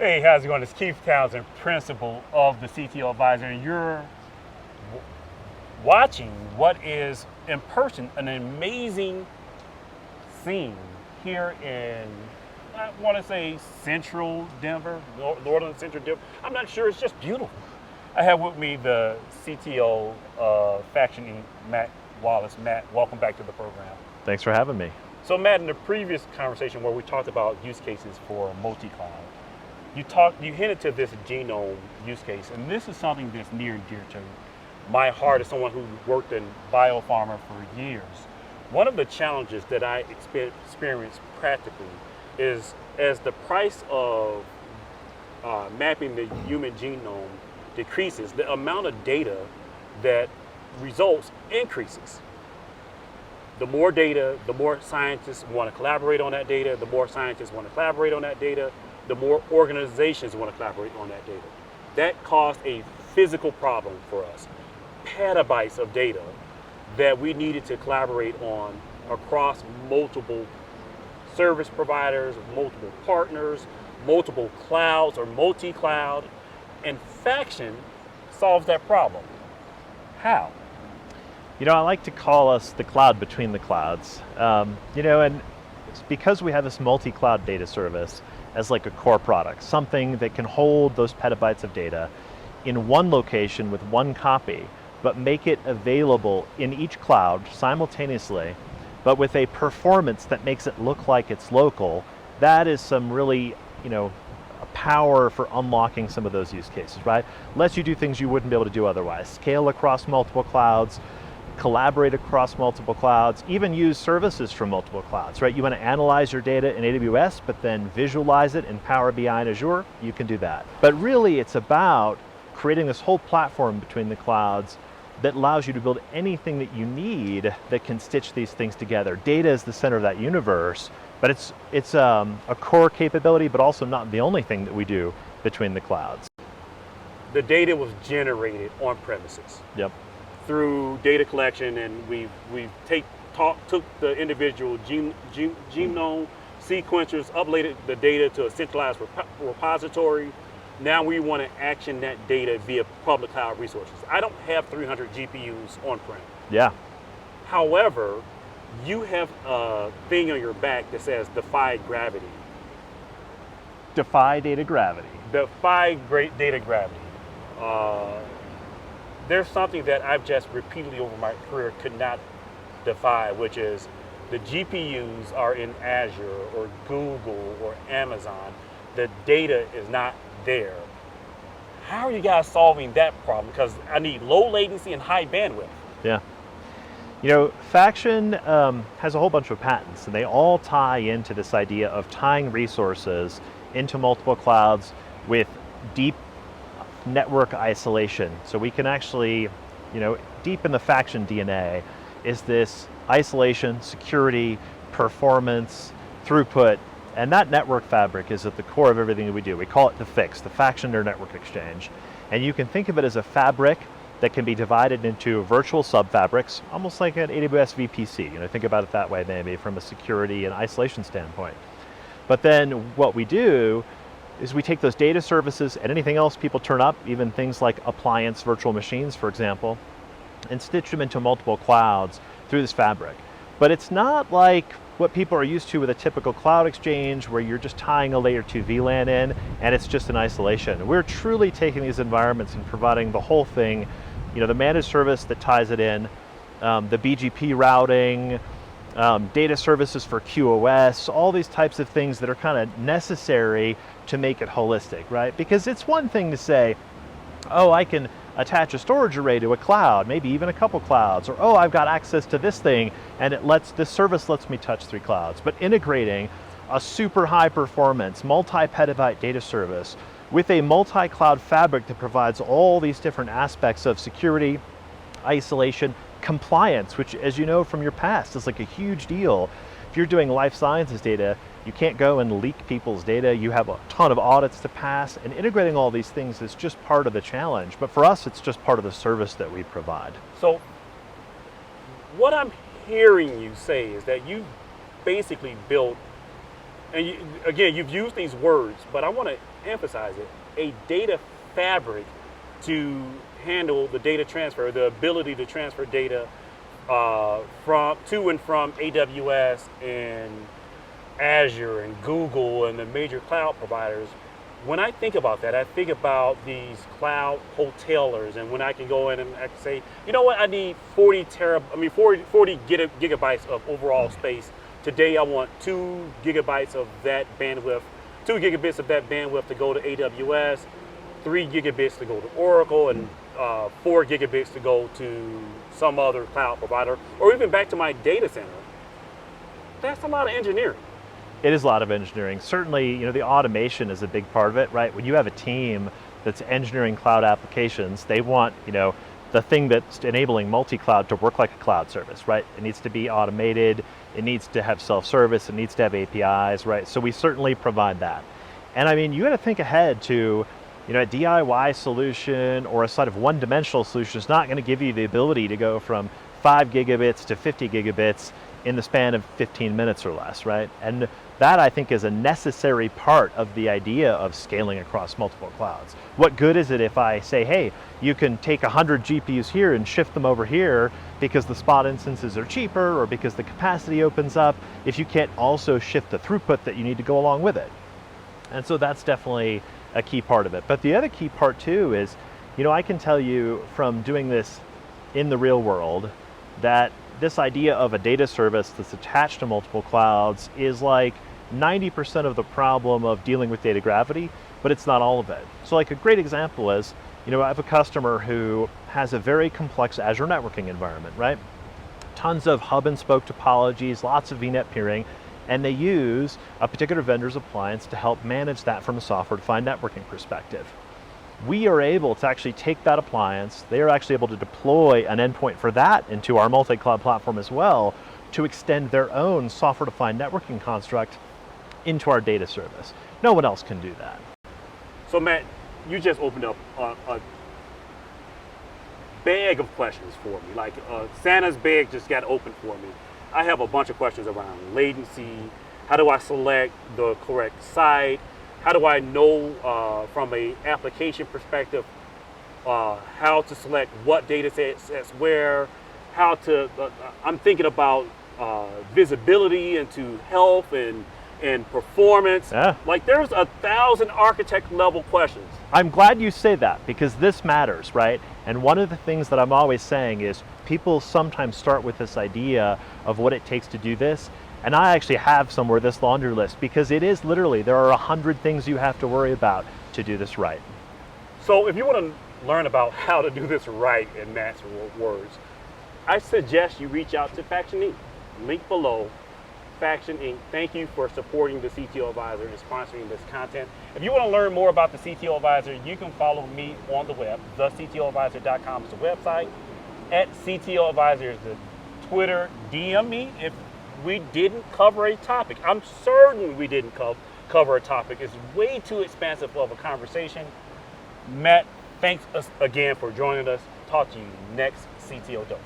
Hey, how's it going? It's Keith Townsend, principal of the CTO Advisor, and you're watching what is, in person, an amazing scene here in, I want to say, central Denver, northern central Denver. I'm not sure, it's just beautiful. I have with me the CTO of Faction Inc., Matt Wallace. Matt, welcome back to the program. Thanks for having me. So Matt, in the previous conversation where we talked about use cases for MultiCloud, you hinted to this genome use case, and this is something that's near and dear to my heart as someone who worked in biopharma for years. One of the challenges that I experienced practically is as the price of mapping the human genome decreases, the amount of data that results increases. The more data, the more scientists want to collaborate on that data, the more scientists want to collaborate on that data, the more organizations want to collaborate on that data. That caused a physical problem for us. Petabytes of data that we needed to collaborate on across multiple service providers, multiple partners, multiple clouds or multi-cloud, and Faction solves that problem. How? You know, I like to call us the cloud between the clouds. And it's because we have this multi-cloud data service as like a core product, something that can hold those petabytes of data in one location with one copy, but make it available in each cloud simultaneously, but with a performance that makes it look like it's local. That is some really, a power for unlocking some of those use cases, right? Lets you do things you wouldn't be able to do otherwise. Scale across multiple clouds, collaborate across multiple clouds, even use services from multiple clouds, right? You want to analyze your data in AWS, but then visualize it in Power BI and Azure, you can do that. But really it's about creating this whole platform between the clouds that allows you to build anything that you need that can stitch these things together. Data is the center of that universe, but it's a core capability, but also not the only thing that we do between the clouds. The data was generated on premises. Yep. Through data collection, and we took the individual genome sequencers, uploaded the data to a centralized repository. Now we want to action that data via public cloud resources. I don't have 300 GPUs on-prem. Yeah. However, you have a thing on your back that says defy gravity. Defy data gravity. Defy great data gravity. There's something that I've just repeatedly over my career could not defy, which is the GPUs are in Azure or Google or Amazon. The data is not there. How are you guys solving that problem? Because I need low latency and high bandwidth. Yeah. Faction has a whole bunch of patents, and they all tie into this idea of tying resources into multiple clouds with deep network isolation. So we can actually, deep in the Faction DNA is this isolation, security, performance, throughput, and that network fabric is at the core of everything that we do. We call it the FIX, the Faction Network Exchange. And you can think of it as a fabric that can be divided into virtual subfabrics, almost like an AWS VPC. Think about it that way maybe from a security and isolation standpoint. But then what we do is we take those data services and anything else people turn up, even things like appliance virtual machines, for example, and stitch them into multiple clouds through this fabric. But it's not like what people are used to with a typical cloud exchange where you're just tying a layer 2 VLAN in and it's just in isolation. We're truly taking these environments and providing the whole thing, the managed service that ties it in, the BGP routing, data services for QoS, all these types of things that are kind of necessary to make it holistic, right? Because it's one thing to say, oh, I can attach a storage array to a cloud, maybe even a couple clouds, or oh, I've got access to this thing, and this service lets me touch 3 clouds. But integrating a super high performance, multi-petabyte data service with a multi-cloud fabric that provides all these different aspects of security, isolation, compliance, which, as you know from your past, is like a huge deal. If you're doing life sciences data, you can't go and leak people's data. You have a ton of audits to pass, and integrating all these things is just part of the challenge. But for us, it's just part of the service that we provide. So what I'm hearing you say is that you basically built, and again, you've used these words, but I want to emphasize it, a data fabric to handle the data transfer, the ability to transfer data from to and from AWS and Azure and Google and the major cloud providers. When I think about that, I think about these cloud hotelers, and when I can go in and I can say, you know what, I need 40 gigabytes of overall space. Today I want 2 gigabytes of that bandwidth, 2 gigabits of that bandwidth to go to AWS, 3 gigabits to go to Oracle, and 4 gigabits to go to some other cloud provider, or even back to my data center. That's a lot of engineering. It is a lot of engineering. Certainly, the automation is a big part of it, right? When you have a team that's engineering cloud applications, they want, the thing that's enabling multi-cloud to work like a cloud service, right? It needs to be automated, it needs to have self-service, it needs to have APIs, right? So we certainly provide that. And I mean, you got to think ahead to, a DIY solution or a sort of one-dimensional solution is not going to give you the ability to go from 5 gigabits to 50 gigabits in the span of 15 minutes or less, right? And that, I think, is a necessary part of the idea of scaling across multiple clouds. What good is it if I say, hey, you can take 100 GPUs here and shift them over here because the spot instances are cheaper or because the capacity opens up, if you can't also shift the throughput that you need to go along with it? And so that's definitely a key part of it. But the other key part too is, I can tell you from doing this in the real world that this idea of a data service that's attached to multiple clouds is like 90% of the problem of dealing with data gravity, but it's not all of it. So like a great example is, I have a customer who has a very complex Azure networking environment, right? Tons of hub and spoke topologies, lots of VNet peering, and they use a particular vendor's appliance to help manage that from a software-defined networking perspective. We are able to actually take that appliance, they are actually able to deploy an endpoint for that into our multi-cloud platform as well to extend their own software-defined networking construct into our data service. No one else can do that. So Matt, you just opened up a bag of questions for me. Like Santa's bag just got opened for me. I have a bunch of questions around latency. How do I select the correct site? How do I know from an application perspective how to select what data sets where? I'm thinking about visibility into health and performance. Yeah. Like there's 1,000 architect level questions. I'm glad you say that because this matters, right? And one of the things that I'm always saying is people sometimes start with this idea of what it takes to do this. And I actually have somewhere this laundry list because it is literally, there are 100 things you have to worry about to do this right. So if you want to learn about how to do this right in Matt's words, I suggest you reach out to Faction Inc. Link below, Faction Inc. Thank you for supporting the CTO Advisor and sponsoring this content. If you want to learn more about the CTO Advisor, you can follow me on the web. thectoadvisor.com is the website. @CTO Advisor is the Twitter. DM me if we didn't cover a topic. I'm certain we didn't cover a topic. It's way too expansive of a conversation. Matt, thanks again for joining us. Talk to you next CTO Dose.